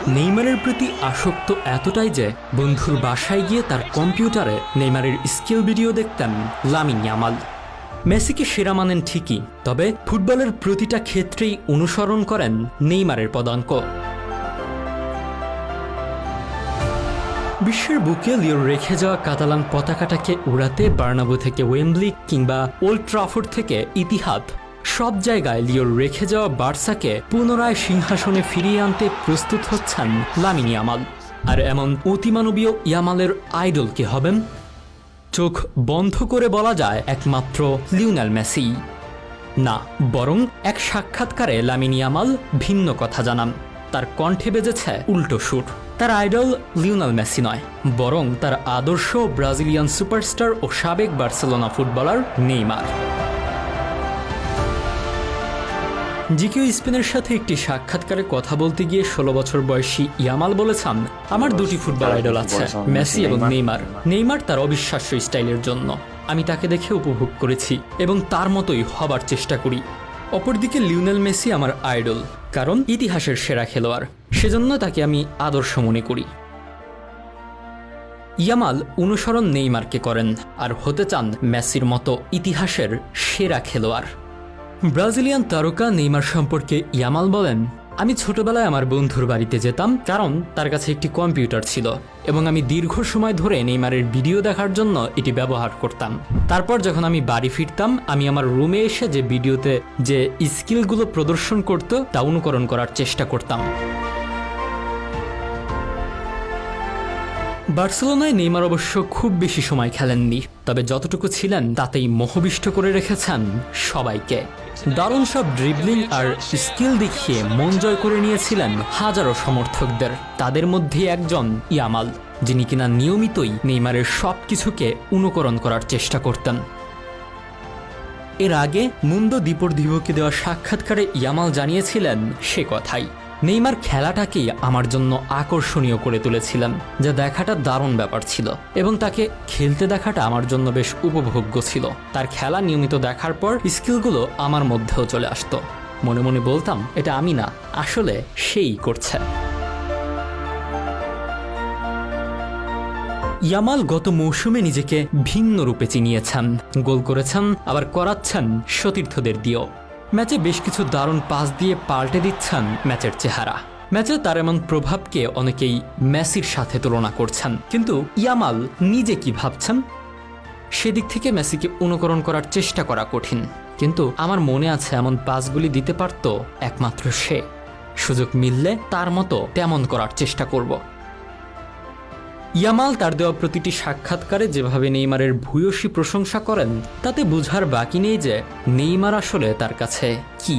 নেইমারের প্রতি আসক্ত এতটাই যে বন্ধুর বাসায় গিয়ে তার কম্পিউটারে নেইমারের স্কিল ভিডিও দেখতেন লামিন ইয়ামাল। মেসিকে সেরা মানেন ঠিকই, তবে ফুটবলের প্রতিটা ক্ষেত্রেই অনুসরণ করেন নেইমারের পদাঙ্ক। বিশ্বের বুকে লিওর রেখে যাওয়া কাতালান পতাকাটাকে উড়াতে বার্নাবু থেকে ওয়েম্বলি কিংবা ওল্ড ট্রাফোর্ড থেকে ইতিহাদ, সব জায়গায় লিওর রেখে যাওয়া বার্সাকে পুনরায় সিংহাসনে ফিরিয়ে আনতে প্রস্তুত হচ্ছেন লামিন ইয়ামাল। আর এমন অতিমানবীয় ইয়ামালের আইডল কে হবেন? চোখ বন্ধ করে বলা যায় একমাত্র লিওনেল মেসি। না, বরং এক সাক্ষাৎকারে লামিন ইয়ামাল ভিন্ন কথা জানান। তার কণ্ঠে বেজেছে উল্টো সুর। তার আইডল লিওনেল মেসি নয়, বরং তার আদর্শ ব্রাজিলিয়ান সুপারস্টার ও সাবেক বার্সেলোনা ফুটবলার নেইমার। জিকিও স্পেনের সাথে একটি সাক্ষাৎকারে কথা বলতে গিয়ে 16 বছর বয়সী ইয়ামাল বলেছেন, আমার দুটি ফুটবল আইডল আছে, মেসি এবং নেইমার। নেইমার তার অবিশ্বাস্য স্টাইলের জন্য আমি তাকে দেখে উপভোগ করেছি এবং তার মতোই হবার চেষ্টা করি। অপরদিকে লিওনেল মেসি আমার আইডল, কারণ ইতিহাসের সেরা খেলোয়াড়, সেজন্য তাকে আমি আদর্শ মনে করি। ইয়ামাল অনুসরণ নেইমারকে করেন আর হতে চান মেসির মতো ইতিহাসের সেরা খেলোয়াড়। ব্রাজিলিয়ান তারকা নেইমার সম্পর্কে ইয়ামাল বলেন, আমি ছোটবেলায় আমার বন্ধুর বাড়িতে যেতাম, কারণ তার কাছে একটি কম্পিউটার ছিল এবং আমি দীর্ঘ সময় ধরে নেইমারের ভিডিও দেখার জন্য এটি ব্যবহার করতাম। তারপর যখন আমি বাড়ি ফিরতাম, আমি আমার রুমে এসে যে ভিডিওতে যে স্কিলগুলো প্রদর্শন করত তা অনুকরণ করার চেষ্টা করতাম। বার্সেলোনায় নেইমার অবশ্য খুব বেশি সময় খেলেননি, তবে যতটুকু ছিলেন তাতেই মোহবিষ্ট করে রেখেছেন সবাইকে। দারুণ সব ড্রিবলিং আর স্কিল দেখিয়ে মন জয় করে নিয়েছিলেন হাজারো সমর্থকদের। তাদের মধ্যে একজন ইয়ামাল, যিনি কিনা নিয়মিতই নেইমারের সব কিছুকে অনুকরণ করার চেষ্টা করতেন। এর আগে মুন্দো দিপোর্তিভোকে দেওয়া সাক্ষাৎকারে ইয়ামাল জানিয়েছিলেন সে কথাই। নেইমার খেলাটাকেই আমার জন্য আকর্ষণীয় করে তুলেছিলেন, যা দেখাটা দারুণ ব্যাপার ছিল এবং তাকে খেলতে দেখাটা আমার জন্য বেশ উপভোগ্য ছিল। তার খেলা নিয়মিত দেখার পর স্কিলগুলো আমার মধ্যেও চলে আসতো। মনে মনে বলতাম, এটা আমি না, আসলে সেই করছে। ইয়ামাল গত মৌসুমে নিজেকে ভিন্ন রূপে চিনিয়েছেন, গোল করেছেন, আবার করাচ্ছেন সতীর্থদের দিয়েও। ম্যাচে বেশ কিছু দারুণ পাস দিয়ে পাল্টে দিচ্ছেন ম্যাচের চেহারা। ম্যাচে তার এমন প্রভাবকে অনেকেই মেসির সাথে তুলনা করছেন, কিন্তু ইয়ামাল নিজে কি ভাবছেন সেদিক থেকে মেসিকে অনুকরণ করার চেষ্টা করা কঠিন। কিন্তু আমার মনে আছে এমন পাসগুলি দিতে পারত একমাত্র সে। সুযোগ মিললে তার মতো তেমন করার চেষ্টা করব। ইয়ামাল তার দেওয়া প্রতিটি সাক্ষাৎকারে যেভাবে নেইমারের ভূয়সী প্রশংসা করেন, তাতে বোঝার বাকি নেই যে নেইমার আসলে তার কাছে কি।